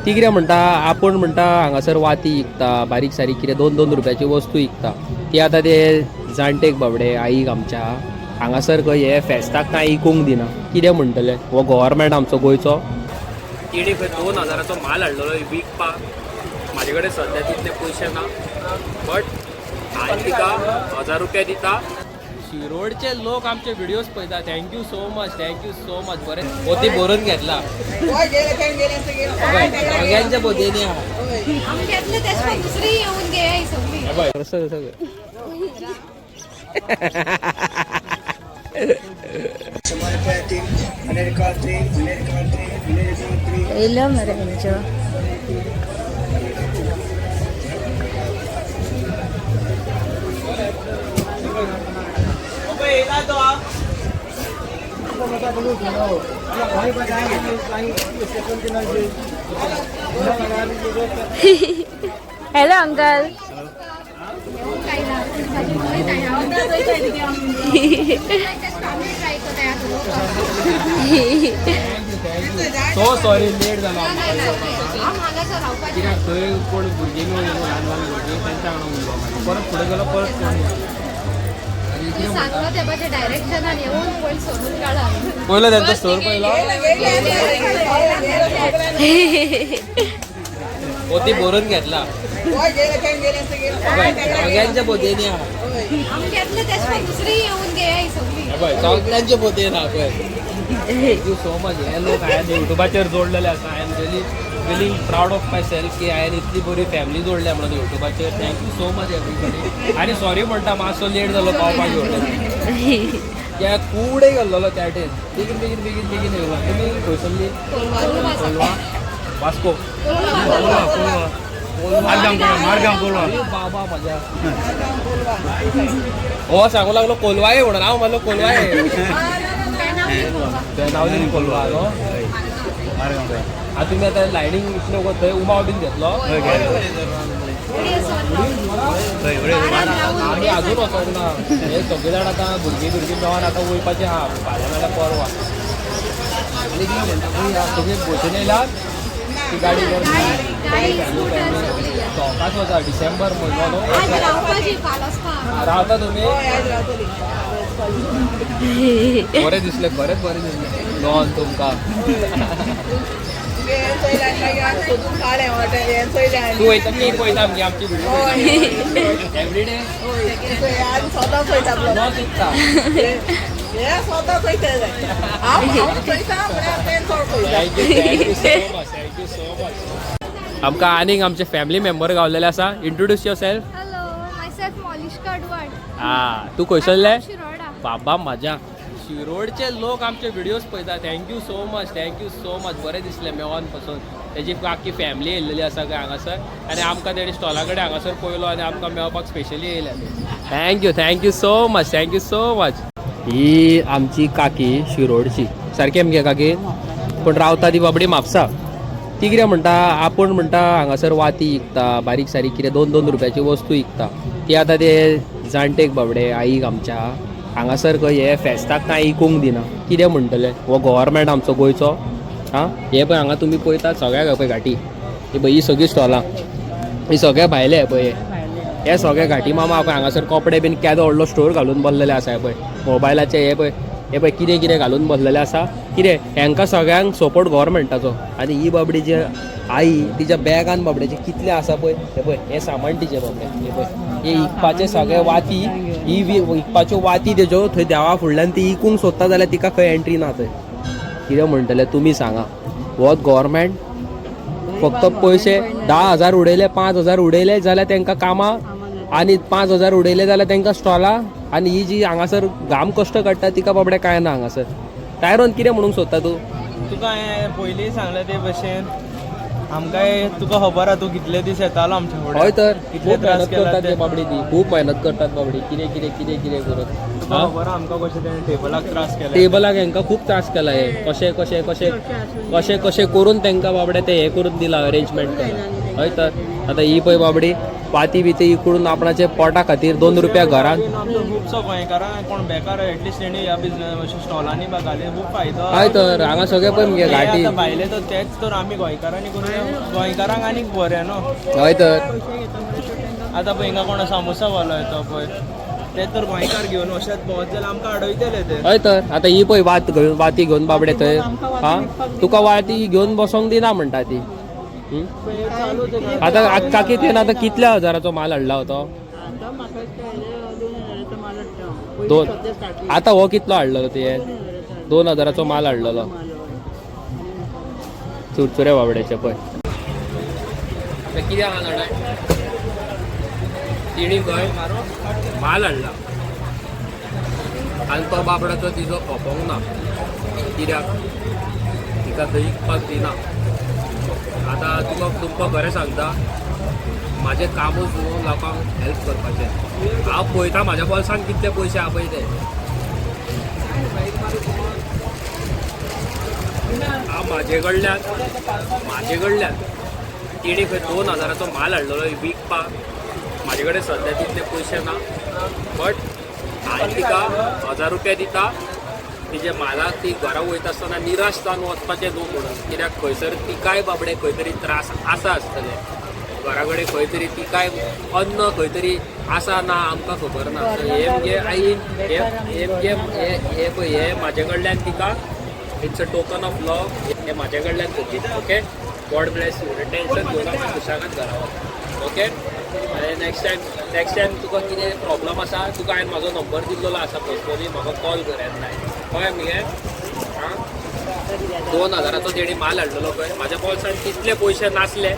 ती कितें म्हणटा आपण म्हणटा हांगासर वाती विकता बारीक सारीक कितें 2-2 रुपयाची वस्तू विकता ती आतां ते जाणटेक बाबडे आईक आमच्या हांगासर खंय हे फेस्ताक कांय विकूंक दिना कितें म्हणटले हो गव्हर्मेंट आमचो गोंयचो तिणे खंय 2000चो माल हाडलेलो विकपाक म्हाजे कडेन सद्या तितले पयशे ना बट हांव तिका 1000 रुपया दिता शिरोडचे लोक आमचे व्हिडिओज पळयता थँक्यू सो मच बरें पोती बरोवन घेतला सगळ्यांच्या पोतेनी hello uncle so sorry late जाला कित्याक थंय कोण भुरगीं ल्हान भुरगीं तेंच्या वांगडा उरलो परत फुडें गेलो परत पयलो त्यांचा स्टोर पयलो पोती बरोवन घेतला सगळ्यांच्या पोतेनी सगळ्यांच्या पोतेन आहा पळय थँक्यू सो मच हे लोक हांवें युट्यूबाचेर जोडलेले आसा I am really feeling proud of myself की हांवें इतली बरी फॅमिली जोडल्या म्हणून युट्यूबाचेर थँक्यू सो मच एवरीबडी आनी सॉरी म्हणटा मातसो लेट जालो पावपाक येवपाक त्या कुडे गेल्लो त्या वाटेन बेगीन येयलो तुमी खंयसरली कोलवा वास्को मारगांव बाबा मजा हो सांगू लागलो कोलवाये म्हणून हांव म्हणलो कोलवाये नावलेली कोलवा न्हू तुमी आतां लायनींग इतलो थंय उमाव बीन घेतलो आमी आजून वचोंक ना हे सगळे जाण आतां भुरगीं मेळोन आतां वयपाचें आहा फाल्यां नाल्यार परवा आनी कितें म्हणटा तुमी बसीन येयलात ती गाडी चौकाच वचा डिसेंबर म्हयनो न्हू रावता तुमी बरें दिसलें खरेंच बरें दिसलें नॉन तुमकां तूं वयता मी पळयता आमची व्हिडिओ एवरीडे आमकां आनीक आमचे फॅमिली मेंबर गावलेले आसा इंट्रोड्यूस युअर सेल्फ तूं खंयसरले बाबा मजा शिरोडचे लोक आमचे व्हिडिओज पळयता थँक्यू सो मच बरें दिसलें मेळोन पासून तेजी आख्खी फॅमिली येयल्लेली आसा गोंय हांगासर आनी आमकां तेणी स्टॉला कडेन हांगासर पळयलो आनी आमकां मेळपाक स्पेशली येयल्या थँक्यू सो मच ही आमची काकी शिरोडची सारकी मगे काकी पूण रावता ती बाबडी म्हापसा ती कितें म्हणटा आपण म्हणटा हांगासर वाती विकता बारीक सारीक कितें 2-2 रुपयाची वस्तू विकता ती आतां ते जाणटेक बाबडे आईक आमच्या हांगासर खंय हे फेस्ताक कांय विकूंक दिना कितें म्हणटले हो गव्हर्मेंट आमचो गोंयचो हां हे पळय हांगा तुमी पळयतात सगळ्याक पळय घाटी ही पळय ही सगळीं स्टॉलां ही सगळे भायले पळय हे सगळे घाटी मामा पळय हांगासर कपडे बीन केदो व्हडलो स्टोर घालून बसलेले आसा पळय मोबायलाचे हे पळय कितें घालून बसलेले आसा कितें हांकां सगळ्यांक सपोर्ट गव्हर्मेंटाचो आनी ही बाबडी जी आई तिच्या बॅगान बाबड्याचे कितले आसा पळय हे सामान तिचे बाबडे हे पळय हे विकपाचे सगळे वाती ही विकपाच्यो वाती तेज्यो थंय देवा फुडल्यान ती विकूंक सोदता जाल्यार तिका खंय एंट्री ना थंय कितें म्हणटले तुमी सांगा हो गव्हर्मेंट फक्त पयशे 10,000 उडयले 5,000 उडयले जाल्यार तांकां कामां आनी 5,000 उडयले जाल्यार तांकां स्टॉलां आनी ही जी हांगासर घाम कश्ट काडटा तिका बाबडे कांय ना हांगासर टायरोन कितें म्हणूंक सोदता तूं तुका हांवें पयलीं सांगलें ते भशेन आमकां तुका खबर आहा तूं कितले दीस येतालो आमचे फुडें हय तर कितले मेहनत करतात ते बाबडी ती खूब मेहनत करतात बाबडी कितें करत तुका खबर आहा आमकां कशें तेणें टेबलाक त्रास केला टेबलाक हांकां खूब त्रास केला हे कशें करून तांकां बाबडे ते हे करून दिला अरेंजमेंट केला हय तर आतां ही पळय बाबडी वाती बिती इकडून आपणाचे पोटा खातीर 2 रुपया घराक आमचो खुबसो गोंयकारां कोण बेकार एटलिस्ट तेणी ह्या बिजनेस अशें स्टॉलांनी बा घाले खूब फायदो हय तर हांगा सगळे पळय मगे ते घाटी आतां भायले तर तेच तर आमी गोंयकारांनी करून गोंयकारांक आनीक बरें न्हू हय तर आतां पळय हिंगा कोण सामोसा वालो येतो पळय ते तर गोंयकार घेवन अशेंच भोंवत जाल्यार आमकां अडयतले ते हय तर आतां ही पळय वाती घेवन बाबडे थंय हा तुका वाती घेवन बसोंक दिना म्हणटा ती आतां काकी तेन आतां कितल्या हजाराचो माल हाडला हो तो दोन आतां हो कितलो हाडलेलो ते 2000 माल हाडलेलो चुरचुरे बाबड्याचे पळय कित्याक हाडला तिणी खंय माल हाडला आनी तो बाबड्याचो तिजो खोपोंक ना कित्याक तिका थंय विकपाक दिना आतां तुमकां खरें सांगता म्हाजें कामूच न्हू लोकांक हेल्प करपाचें हांव पळयता म्हाज्या बोल्सान कितले पयशे आहा पळय ते हांव म्हाजे कडल्यान तिणी खंय 2000 माल हाडलेलो विकपाक म्हाजे कडेन सद्या तितले पयशे ना बट हांव तिका 1000 रुपया दिता तिचे मालाक ती घरा वयता आसतना निराश जावन वचपाचें न्हू म्हणून कित्याक खंयसर तिकाय बाबडे खंय तरी त्रास आसा आसतले घरा कडेन खंय तरी तिकाय अन्न खंय तरी आसा ना आमकां खबर ना हे म्हणजे हे पळय हे म्हाजे कडल्यान तिका इट्स अ टोकन ऑफ लव हे म्हाजे कडल्यान तुजी okay God bless you tension घेवन आमी सुशागात घरा वता ओके आनी नेक्स्ट टायम तुका कितें प्रॉब्लम आसा तुका हांवें म्हाजो नंबर दिल्लो आसा पर्सनली म्हाका कॉल कर येता कळ्ळें मगे आं 2000 तेणी माल हाडलेलो पळय म्हाज्या बोल्सान तितले पयशे नासले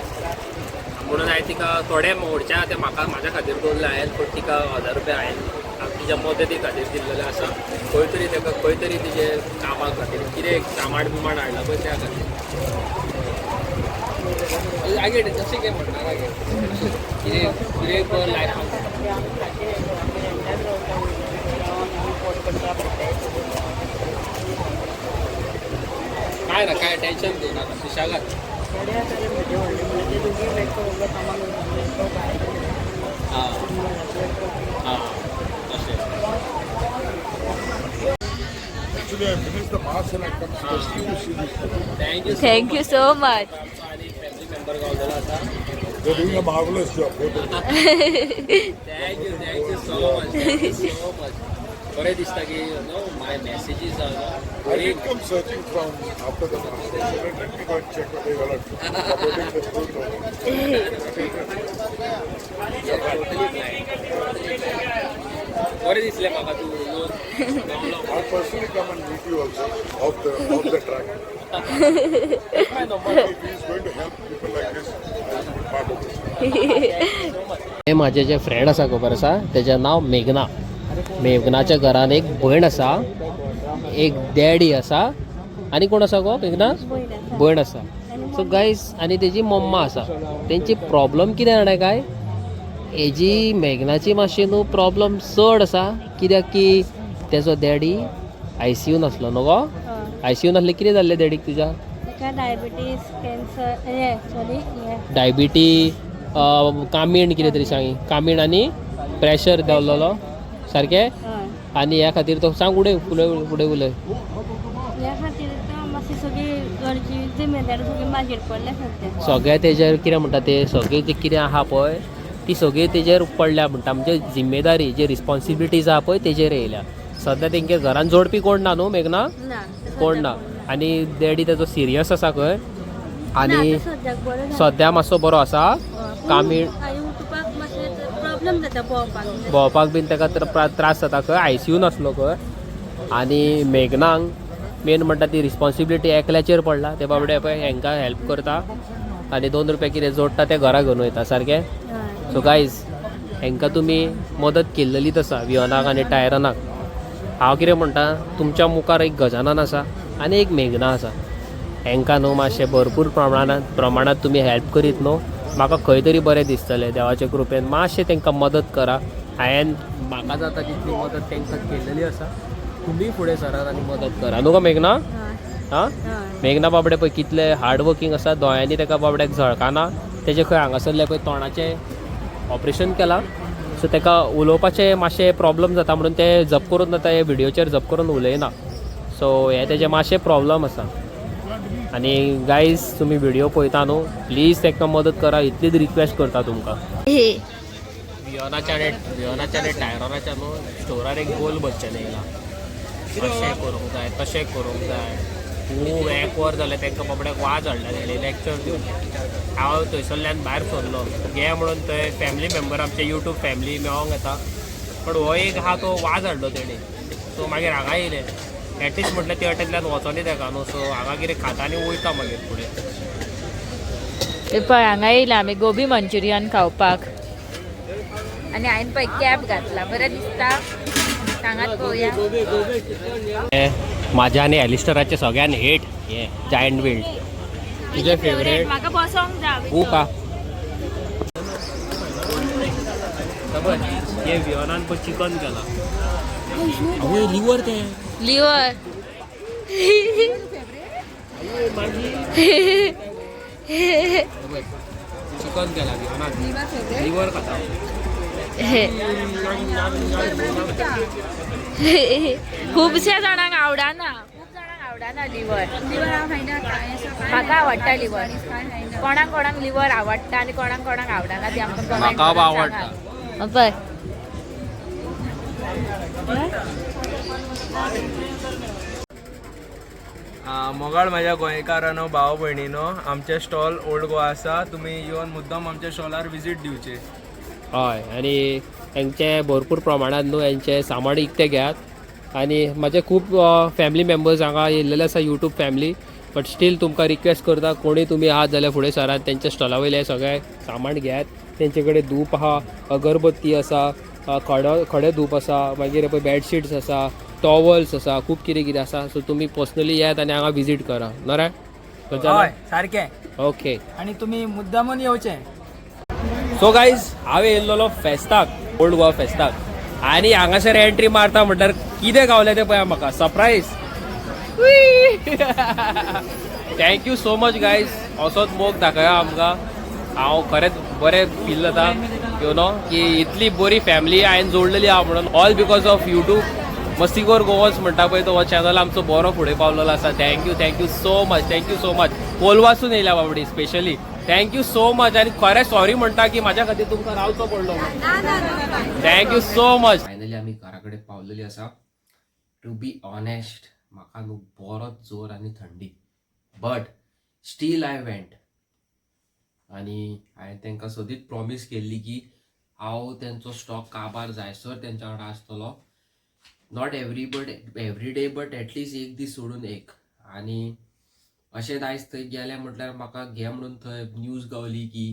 म्हणून हांवें तिका थोडे मोडचे ते म्हाका म्हाज्या खातीर दवरले हांवें पूण तिका 1000 रुपया हांवें तिच्या मदती खातीर दिल्लेले आसा खंय तरी ताका खंय तरी तिजे कामा खातीर कितें सामान बिमाण हाडला पळय त्या खातीर आगे जशें कितें म्हणणार आगे कितें कर लायफान काय ना काय टेन्शन घेऊ नाका सुशागात हां हां तशें Actually, I finished the mass and I come specially to see this. Thank you so much आणि फॅमिली मेंबर गावलेला आसा They're doing a marvelous job. Thank you so much बरें दिसता की no my messages are I very did come searching from after the mass. I said, let me go and check what they were supporting the truth. बरें दिसलें म्हाका तूं येवन गावलो I'll personally come and meet you also off the track. My number If he's going to help people like this, I'll be part of this. हे माझे जे friend आसा खबर आसा तेजें नांव मेघना मेघनाच्या घरान एक भयण आसा एक डॅडी आसा आनी कोण आसा गो मेघना भयण आसा सो गायज आनी तेजी मम्मा आसा तेंची प्रॉब्लम कितें जाणा काय हेजी मेघनाची मातशी न्हू प्रॉब्लम चड आसा कित्याक की तेजो डॅडी ICU आसलो न्हू गो ICU आसले कितें जाल्लें डॅडीक तुज्या डायबिटीज कॅन्सर डायबिटी कामीण कितें तरी सांगी कामीण आनी प्रेशर देंवलेलो सारकें आनी ह्या खातीर तो सांग फुडें उलय ह्या खातीर मातशी सगळी घरची जिम्मेदारी सगळी मागीर पडल्या सध्या सगळें तेजेर कितें म्हणटा ते सगळें जें कितें आहा पळय ती सगळी तेजेर पडल्या म्हणटा म्हणजे जिम्मेदारी जी रिस्पॉन्सिबिलिटीज आहा पळय तेजेर येयल्या सद्या तेंगे घरान जोडपी कोण ना न्हू मेघना कोण ना आनी डॅडी तेजो सिरियस आसा खंय आनी सद्या मातसो बरो आसा कामीण प्रॉब्लेम जाता भोंवपाक बीन ताका त्रास जाता खंय ICU आसलो खंय आनी मेघनांक मेन म्हणटा ती रिस्पॉन्सिबिलिटी एकल्याचेर पडला ते बाबडे पळय हांकां हेल्प करता आनी 2 रुपया कितें जोडटा ते घरा घेवन वयता सारकें सो गायज हांकां तुमी मदत केल्लेलीच आसा वियोनाक आनी टायरनाक हांव कितें म्हणटा तुमच्या मुखार एक गजानन आसा आनी एक मेघना आसा हांकां न्हू मातशें भरपूर प्रमाणांत तुमी हेल्प करीत न्हू म्हाका खंय तरी बरें दिसतलें देवाचे कृपेन मातशें तांकां मदत करा हांवें म्हाका जाता तितली मदत तांकां केल्लेली आसा तुमी फुडें सरात आनी मदत करा न्हू गो मेघना हां मेघना बाबडे पळय कितले हार्ड वर्कींग आसा दोळ्यांनी ताका बाबड्याक झळकाना तेजे खंय हांगासरले पळय तोंडाचे ऑपरेशन केलां सो ताका उलोवपाचें मातशें प्रॉब्लम जाता म्हणून ते जप करून आतां हे व्हिडिओचेर जप करून उलयना सो हे तेजे मातशें प्रॉब्लम आसा आनी गायज तुमी व्हिडिओ पळयता न्हू प्लीज ताका मदत करा इतलीच रिक्वेस्ट करता तुमकां वियोनाच्या आनी टायरोनाच्या न्हू स्टोरार एक गोल बसचें येयला अशें करूंक जाय तशें करूंक जाय खूब एक वर जालें तांकां बाबड्याक वाज हाडला तेणी लॅक्चर दिवन हांव थंयसरल्यान भायर सरलो घे म्हणून थंय फॅमिली मेंबर आमचे यूट्यूब फॅमिली मेळोंक येता पण हो एक आहा तो वाज हाडलो तेणी सो मागीर हांगा येयलें एटलिस्ट म्हटलें ते वाटेंतल्यान वचोनी तेका न्हू सो हांगा कितें खाता आनी वयता मागीर फुडें पळय हांगा येयला आमी गोबी मंचुरियन खावपाक आनी हांवें पळय कॅब घातला बरें दिसता सांगात पळोवया म्हाज्या आनी एलिस्टराचे सगळ्यान हेट हे जायंट विल्ड तुजें फेवरेट म्हाका बसोंक जाय खूब आहा हे वियोनान पळय चिकन केला आवय लिवर ते लिवर चिकन केला वियोनान लिवर खाता खुबश्या जाणांक आवडना लिवर म्हाका आवडटा लिवर कोणाक कोणाक लिवर आवडटा आनी कोणाक कोणाक आवडना ती आमकां म्हाका आवडटा पळय मोगाळ म्हाज्या गोंयकारांनो भाव भयणीनो आमचे स्टॉल ओल्ड गोवा आसा तुमी येवन मुद्दाम आमच्या स्टॉलार विजीट दिवचे हय आनी हेंचे भरपूर प्रमाणात न्हू हेंचे सामान इकते घेयात आनी म्हाजे खूब फॅमिली मेंबर्स हांगा येयल्लेले आसा यूट्यूब फॅमिली बट स्टील तुमकां रिक्वेस्ट करता कोणी तुमी आहात जाल्यार फुडें सरात तेंच्या स्टॉला वयले सगळे सामान घेयात तेंचे कडेन धूप आहा अगरबत्ती आसा खडे धूप आसा मागीर पळय बेडशीट्स आसा टॉवल्स आसा खूब कितें कितें आसा सो तुमी पर्सनली येयात आनी हांगा विजीट करा न्हय हय सारकें ओके आनी तुमी मुद्दामून येवचें सो गायज हांव येयल्लो फेस्ताक ओल्ड गोवा फेस्ताक आनी हांगासर एंट्री मारता म्हटल्यार कितें गावलें तें पळय म्हाका surprise thank you so much guys असोच मोग दाखया आमकां हांव खरेंच बरें फील जाता यू नो की इतली बरी फॅमिली हांवें जोडलेली आहा म्हणून ऑल बिकॉज ऑफ यूट्यूब मस्तीखोर गोवन्स म्हणटा पळय तो चॅनल आमचो बरो फुडें पावलेलो आसा थँक्यू सो मच कोलवासून येयल्या बाबडी स्पेशली थँक्यू सो मच आनी खरें सॉरी म्हणटा की म्हाज्या खातीर तुमकां रावचो पडलो थँक्यू सो मच फायनली आमी घरा कडेन पावलेली आसा टू बी ऑनेस्ट म्हाका न्हू बरोच जोर आनी थंडी बट स्टील आय वेंट आनी हांवें तांकां सदींच प्रॉमीस केल्ली की हांव तेंचो स्टॉक काबार जायसर तेंच्या वांगडा आसतलो not every day but at least एक दीस सोडून एक आनी अशें आयज थंय गेलें म्हटल्यार म्हाका घे म्हणून थंय न्यूज गावली की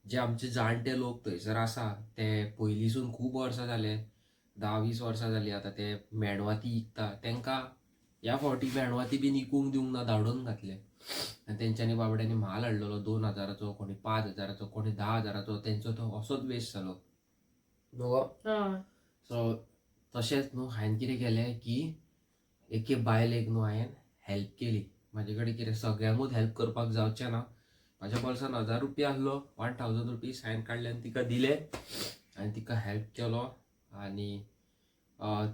जे आमचे जाणटे लोक थंयसर आसा ते पयलींसून खूब वर्सां जाले 10-20 वर्सां जालीं आतां ते मेणवाती विकता तांकां ह्या फावटी मेणवाती बीन विकूंक दिवंक ना धाडून घातले आनी तेंच्यांनी बाबड्यांनी म्हाल हाडलेलो 2,000चो कोणी 5,000चो कोणी 10,000चो तेंचो तो असोच वेस्ट जालो न्हू सो तशेंच न्हू हांवें कितें केलें की एके बायलेक न्हू हांवें हेल्प केली म्हाजे कडेन कितें सगळ्यांकूच हेल्प करपाक जावचें ना म्हाज्या बोल्सान 1,000 रुपया आहलो 1,000 रुपीज हांवें काडले आनी तिका दिले आनी तिका हेल्प केलो आनी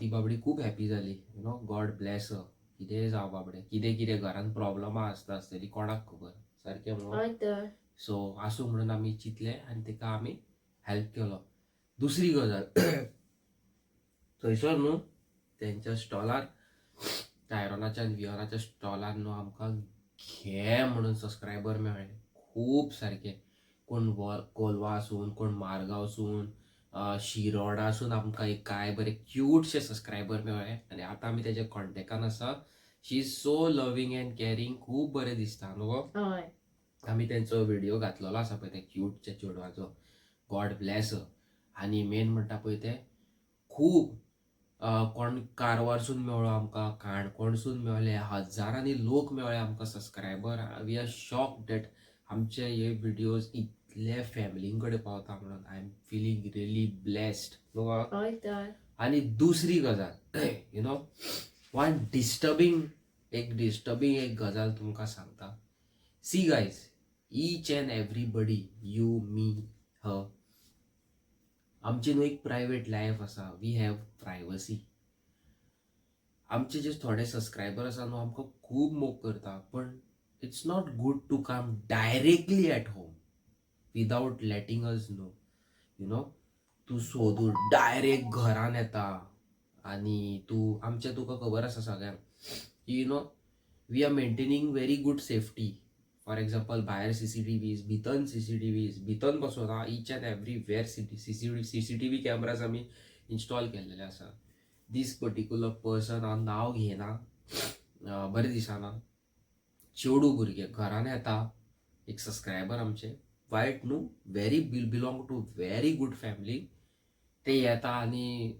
ती बाबडी खूब हॅपी जाली यू नो गॉड ब्लेस कितेंय जावं बाबडे कितें घरान प्रॉब्लमां आसता आसतली कोणाक खबर सारकें म्हणून सो आसूं म्हणून आमी चिंतलें आनी तिका आमी हेल्प केलो दुसरी गजाल थंयसर न्हू तेंच्या स्टॉलार टायरोनाच्या आनी वियोनाच्या स्टॉलार न्हू आमकां घे म्हणून सबस्क्रायबर मेळ्ळे खूब सारके कोण कोलवा आसून कोण मारगांवसून शिरोडासून आमकां एक काय बरे क्यूटशे सबस्क्रायबर मेळ्ळे आनी आतां आमी तेज्या कॉन्टेक्टान आसा शी is so loving end carrying खूब बरें दिसता न्हू आमी तेंचो व्हिडिओ घातलेलो आसा पळय ते क्यूटच्या चेडवाचो गॉड ब्लेस आनी मेन म्हणटा पळय ते खूब कोण कारवारसून मेळ्ळो आमकां काणकोणसून मेळ्ळे हजारांनी लोक मेळ्ळे आमकां subscriber we are shock that आमचे हे व्हिडिओज इतले फॅमिलीं कडेन पावता म्हणून I am feeling really blessed न्हू आनी दुसरी गजाल यू नो वन डिस्टर्बींग एक गजाल तुमकां सांगता see guys each and everybody you me her आमची न्हू एक प्रायवेट लायफ आसा, वी हॅव प्रायवसी. आमचे जे थोडे सबस्क्रायबर आसा न्हू आमकां खूब मोग करता, पण it's not good to come directly at home without letting us know. You know, तू सोदून डायरेक्ट घरान येता आणि तुका खबर आसा सगळ्यांक, you know, we are maintaining very good safety. For example भायर CCTVs, भितन CCTVs, भितन बसून each and everywhere CCTV cameras आमी इन्स्टॉल केल्लेले आसा. दीस पर्टिक्युलर पर्सन हांव नांव घेयना, बरें दिसना. चेडू भुरगे घरान येता, एक सबस्क्रायबर आमचे, वायट न्हू, very belong to very good family. ते येता आनी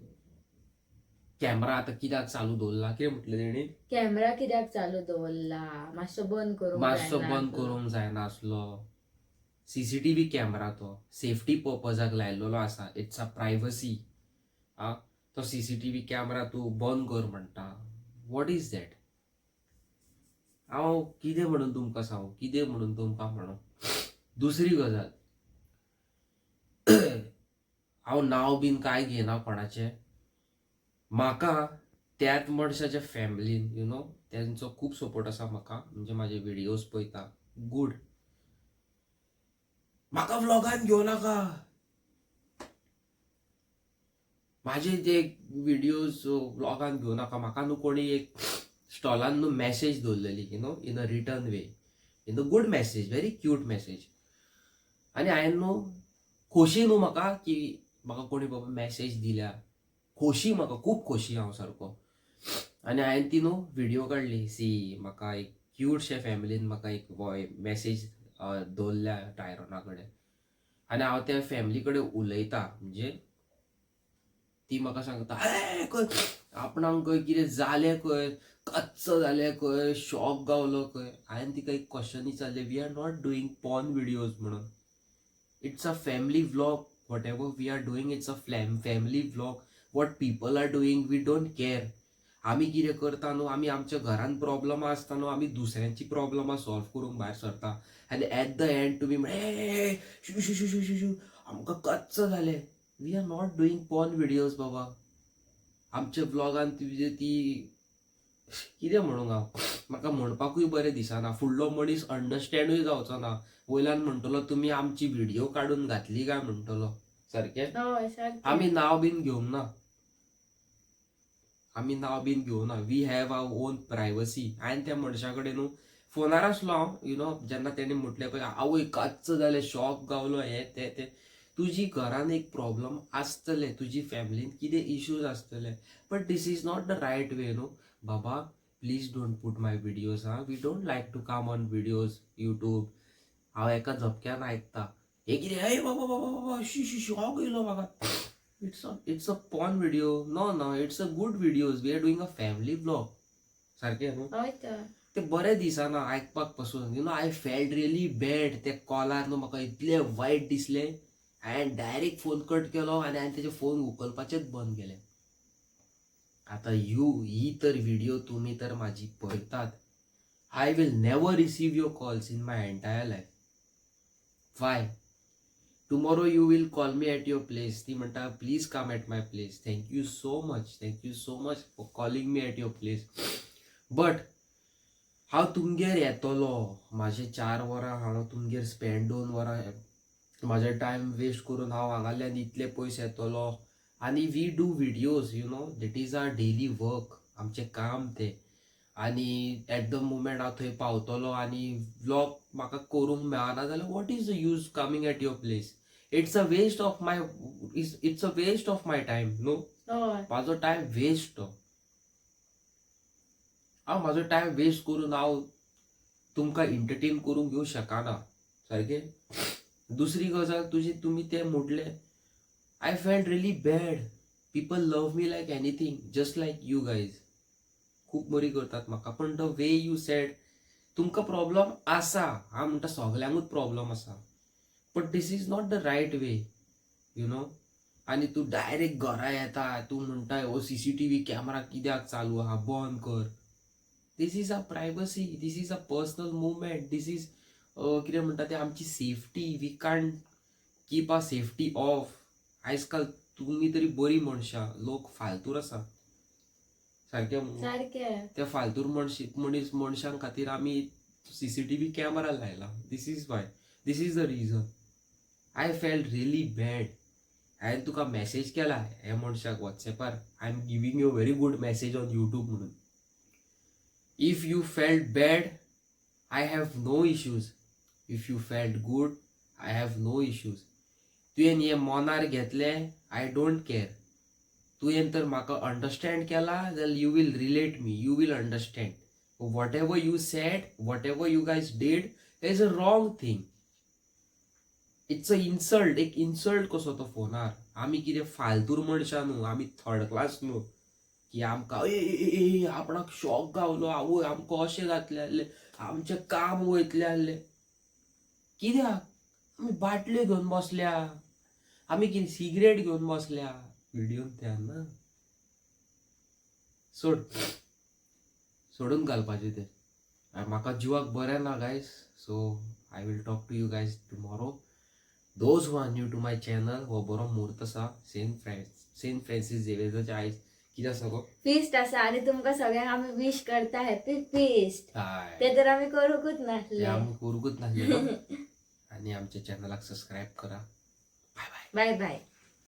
कॅमेरा आतां कित्याक चालू दवरला, कितें म्हटलें तेणी, कॅमेरा कित्याक चालू दवरला, मातसो बंद करूंक जायना आसलो. CCTV कॅमेरा तो सेफ्टी पर्पजाक लायल्लो आसा, इट्स अ प्रायवसी. तो CCTV कॅमेरा तूं बंद कर म्हणटा, वॉट इज दॅट? हांव कितें म्हणून तुमकां सांगू, कितें म्हणून तुमकां म्हणू. दुसरी गजाल, हांव नांव बीन कांय घेयना कोणाचें. म्हाका त्याच मनशाच्या फॅमिलीन, यु नो, त्यांचो खूब सपोर्ट आसा म्हाका, म्हणजे माझे व्हिडिओज पळयता, गूड. म्हाका व्लॉगान घेवं नाका, माझे ते व्हिडिओज व्लॉगान घेवं नाका. म्हाका न्हू कोणी एक स्टॉलान न्हू मॅसेज दवरलेली, you know, in a return way, in a good message, very cute message. आनी हांवें न्हू खोशी न्हू म्हाका की म्हाका कोणी बाबा मॅसेज दिल्या, खोशी, म्हाका खूब खोशी हांव सारको. आनी हांवें ती न्हू व्हिडिओ काडली. म्हाका एक क्यूटशे फॅमिलीन म्हाका एक मॅसेज दवरल्या टायरोना कडेन, आनी हांव त्या फॅमिली कडेन उलयता, म्हणजे ती म्हाका सांगता, खंय आपणाक खंय कितें जालें, खंय कच्च जालें, खंय शॉक गावलो खंय. हांवें तिका एक क्वेश्चन विचारलें, we are not doing porn videos म्हणून. It's a family vlog. Whatever we are doing, it's a family vlog. What people are doing, we don't care. आमी कितें करता न्हू, आमी आमच्या घरान प्रॉब्लमा आसता न्हू, आमी दुसऱ्यांची प्रॉब्लमा सॉल्व करूंक भायर सरता. आनी एट द एंड तुमी म्हणे शू शू शू शू शू शू आमकां कच्च जालें. We are not doing porn videos बाबा. आमच्या व्लॉगान ती कितें म्हणूंक हांव, म्हाका म्हणपाकूय बरें दिसना. फुडलो मनीस अंडरस्टँडूय जावचो ना. वयल्यान म्हणटलो तुमी आमची व्हिडिओ काडून घातली काय म्हणटलो. सारकें, आमी नांव बीन घेवंक ना, आमी नांव बीन घेवना. We have our own privacy. हांवें त्या मनशा कडेन न्हू फोनार आसलो हांव, यु नो, जेन्ना तेणी म्हटलें पळय आवय कच्च जालें, शॉक गावलो, हें तें. तुजी घरान एक प्रॉब्लम आसतले, तुजी फॅमिलीन कितें इश्यूज आसतले, but this is not the right way न्हू. बाबा please don't put my videos. We don't like to come on videos YouTube. हांव एका झपक्यान आयकता, हे कितें, हे बाबा बाबा बाबा शॉक येयलो म्हाका. It's a porn video. No, it's a good videos. We are doing a family vlog. सारकें न्हू. ते बरें दिसना आयकपाक पासून. You know, I felt really bad. ते कॉलार न्हू म्हाका इतलें वायट दिसलें, हांवें डायरेक्ट फोन कट केलो आनी हांवें तेजे फोन उखलपाचेच बंद केले. आतां ही तर व्हिडिओ तुमी तर म्हाजी पळयतात. I will never receive your calls in my entire life. Y? Tomorrow you will call me at your place. ती म्हणटा please come at my place. Thank you so much for calling me at your place. But हांव तुमगेर येतलो, म्हाजे 4 वरां हांव तुमगेर spend 2 वरां म्हाजो टायम वेस्ट करून हांव हांगाल्यान इतले पयस येतलो. आनी we do videos, you know, that is our daily work, आमचें काम तें. आनी एट द मुमेंट हांव थंय पावतलो आनी व्लॉग म्हाका करूंक मेळना जाल्यार what is the use coming at your place? It's a waste of my time न्हू. म्हाजो टायम वेस्ट तो. हांव म्हाजो टायम वेस्ट करून हांव तुमकां एंटरटेन करूंक घेवं शकना. सारकें. दुसरी गजाल तुमी तें म्हटलें, I felt really bad. People love me like anything, just like you guys. खूब बरी करतात म्हाका, पण द वे यू सेड, तुमकां प्रॉब्लम आसा, हांव म्हणटा सगल्यांकूच प्रॉब्लम आसा, but this is not the right way, you know. आनी तूं डायरेक्ट घरा येता, तूं म्हणटा हो CCTV कॅमेरा कित्याक चालू आहा, बंद कर. This is a privacy, this is a personal movement, this is कितें म्हणटा तें आमची safety. We can't keep our safety off. आजकाल तुम्ही तरी बरी मनशां, लोक फालतूर आसा सारकें. सारखे त्या फालतूर मनशां खातीर आमी CCTV कॅमेरा लायला. This is why, this is the reason. I felt really bad. हांवें तुका मॅसेज केला ह्या मनशाक वॉट्सॅपार. I am giving you very good message on YouTube म्हणून. If you felt bad I have no issues. If you felt good I have no issues. तुवें हें मनार घेतलें आय डोंट केअर. तुवें तर म्हाका अंडरस्टँड केला जाल्यार you will relate me, you will understand. Whatever you said, whatever you guys did is a wrong thing. It's a insult. एक insult कसो तो फोनार. आमी कितें फालतूर मनशां न्हू, आमी थर्ड क्लास न्हू की आमकां आपणाक शॉक गावलो, आवय आमकां अशें जातलें आसलें, आमचें काम वयतलें आसलें. कित्याक आमी बाटल्यो घेवन बसल्या, आमी कितें सिगरेट घेवन बसल्या. व्हिडिओन तेन्ना सोडून घालपाचें तें. म्हाका जिवाक बरें ना guys. So I will talk to you guys tomorrow. Those who are new to my channel, हो बरो मुहूर्त आसा. सेंट फ्रांसीस झेवियराचें आयज कितें आसा गो, फिस्ट आसा आणि तुमकां सगळ्यांक आमी विश करता हॅपी फिस्ट. ते तर आमी करूकूच नासले. आमी करूकूच नासले. आनी आमच्या चॅनलाक सबस्क्रायब करा. Bye bye. Bye bye.